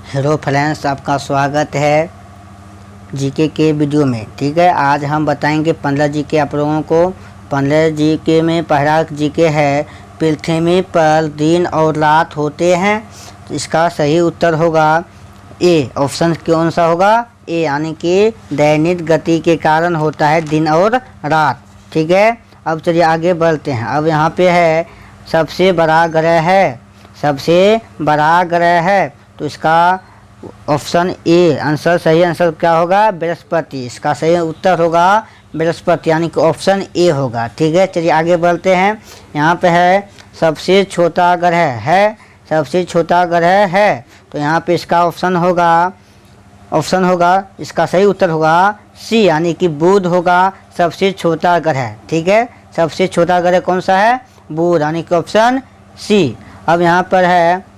Hello friends, आपका स्वागत है जीके के वीडियो में। ठीक है, आज हम बताएंगे 15 जीके आप लोगों को। 15 जीके में पहला जीके है, पृथ्वी पर दिन और रात होते हैं। तो इसका सही उत्तर होगा ए। ऑप्शन कौन सा होगा? ए, यानी कि दैनिक गति के कारण होता है दिन और रात। ठीक है, अब चलिए आगे बढ़ते हैं। अब यहाँ पे है सबसे बड़ा ग्रह है, सबसे बड़ा ग्रह है। तो इसका ऑप्शन ए आंसर, सही आंसर क्या होगा? बृहस्पति। इसका सही उत्तर होगा बृहस्पति, यानी कि ऑप्शन ए होगा। ठीक है, चलिए आगे बढ़ते हैं। यहाँ पे है सबसे छोटा ग्रह है, सबसे छोटा ग्रह है। तो यहाँ पे इसका ऑप्शन होगा इसका सही उत्तर होगा सी, यानी कि बुध होगा सबसे छोटा ग्रह। ठीक है, सबसे छोटा ग्रह कौन सा है? बुध, यानी कि ऑप्शन सी। अब यहाँ पर है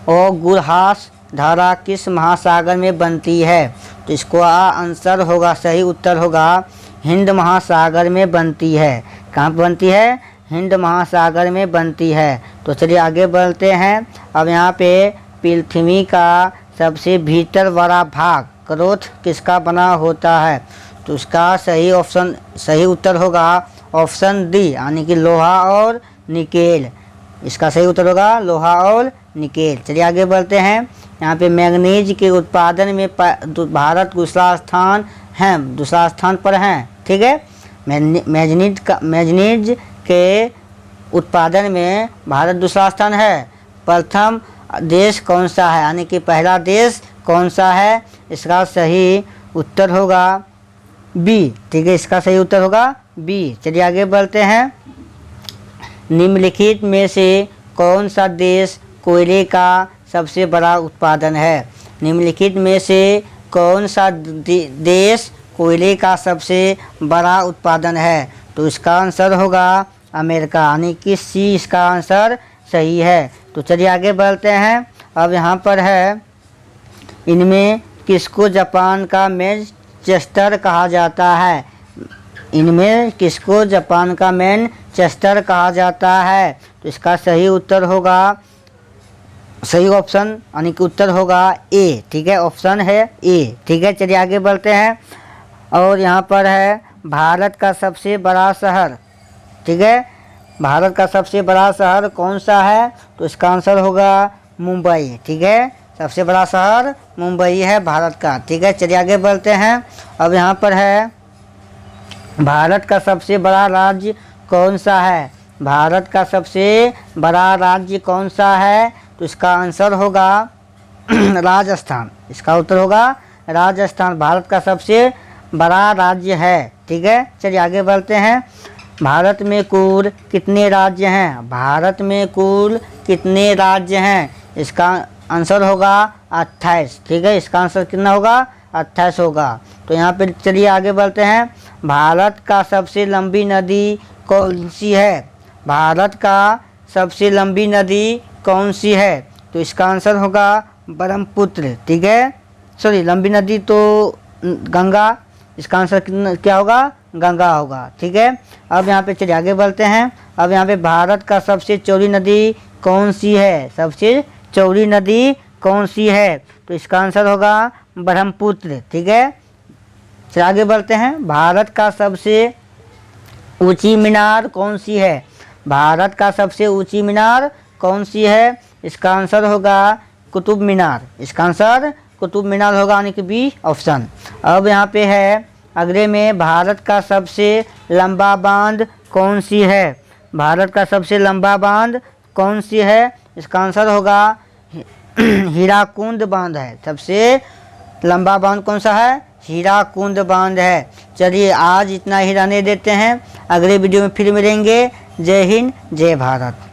औगुहास धारा किस महासागर में बनती है? तो इसको आंसर होगा, सही उत्तर होगा हिंद महासागर में बनती है। कहाँ पर बनती है? हिंद महासागर में बनती है। तो चलिए आगे बढ़ते हैं। अब यहाँ पे पृथ्वी का सबसे भीतर वाला भाग क्रोथ किसका बना होता है? तो इसका सही उत्तर होगा ऑप्शन डी, यानी कि लोहा और निकेल। इसका सही उत्तर होगा लोहा और निकेल। चलिए आगे बढ़ते हैं। यहाँ पे मैग्नीज के उत्पादन में भारत दूसरा स्थान पर है। ठीक है, मैग्नीज के उत्पादन में भारत दूसरा स्थान है। प्रथम देश कौन सा है, यानी कि पहला देश कौन सा है? इसका सही उत्तर होगा बी। ठीक है, इसका सही उत्तर होगा बी। चलिए आगे बढ़ते हैं। निम्नलिखित में से कौन सा देश कोयले का सबसे बड़ा उत्पादन है? निम्नलिखित में से कौन सा देश कोयले का सबसे बड़ा उत्पादन है? तो इसका आंसर होगा अमेरिका, यानी कि सी इसका आंसर सही है। तो चलिए आगे बढ़ते हैं। अब यहाँ पर है इनमें किसको जापान का मैनचेस्टर कहा जाता है? इनमें किसको जापान का मैनचेस्टर कहा जाता है? तो इसका सही उत्तर होगा, सही ऑप्शन यानी कि उत्तर होगा ए। ठीक है, ऑप्शन है ए। ठीक है, चलिए आगे बढ़ते हैं। और यहाँ पर है भारत का सबसे बड़ा शहर। ठीक है, भारत का सबसे बड़ा शहर कौन सा है? तो इसका आंसर होगा मुंबई। ठीक है, सबसे बड़ा शहर मुंबई है भारत का। ठीक है, चलिए आगे बढ़ते हैं। अब यहाँ पर है भारत का सबसे बड़ा राज्य कौन सा है? भारत का सबसे बड़ा राज्य कौन सा है? तो इसका आंसर होगा राजस्थान। इसका उत्तर होगा राजस्थान, भारत का सबसे बड़ा राज्य है। ठीक है, चलिए आगे बढ़ते हैं। भारत में कुल कितने राज्य हैं? भारत में कुल कितने राज्य हैं? इसका आंसर होगा 28। ठीक है, इसका आंसर कितना होगा? 28 होगा। तो यहाँ पे चलिए आगे बढ़ते हैं। भारत का सबसे लंबी नदी कौन सी है? भारत का सबसे लंबी नदी कौन सी है? तो इसका आंसर होगा ब्रह्मपुत्र। ठीक है, सॉरी, लंबी नदी तो गंगा। इसका आंसर क्या होगा? गंगा होगा। ठीक है, अब यहाँ पे चलिए आगे बढ़ते हैं। अब यहाँ पे भारत का सबसे चौड़ी नदी कौन सी है? सबसे चौड़ी नदी कौन सी है? तो इसका आंसर होगा ब्रह्मपुत्र। ठीक है, चलिए आगे बढ़ते हैं। भारत का सबसे ऊंची मीनार कौन सी है? भारत का सबसे ऊंची मीनार कौन सी है? इसका आंसर होगा कुतुब मीनार। इसका आंसर कुतुब मीनार होगा, यानी कि बी ऑप्शन। अब यहाँ पे है अगले में भारत का सबसे लंबा बांध कौन सी है? भारत का सबसे लंबा बांध कौन सी है? इसका आंसर होगा हीराकुंड बांध है। सबसे लंबा बांध कौन सा है? हीराकुंड बांध है। चलिए आज इतना ही रहने देते हैं, अगले वीडियो में फिर मिलेंगे। जय हिंद, जय भारत।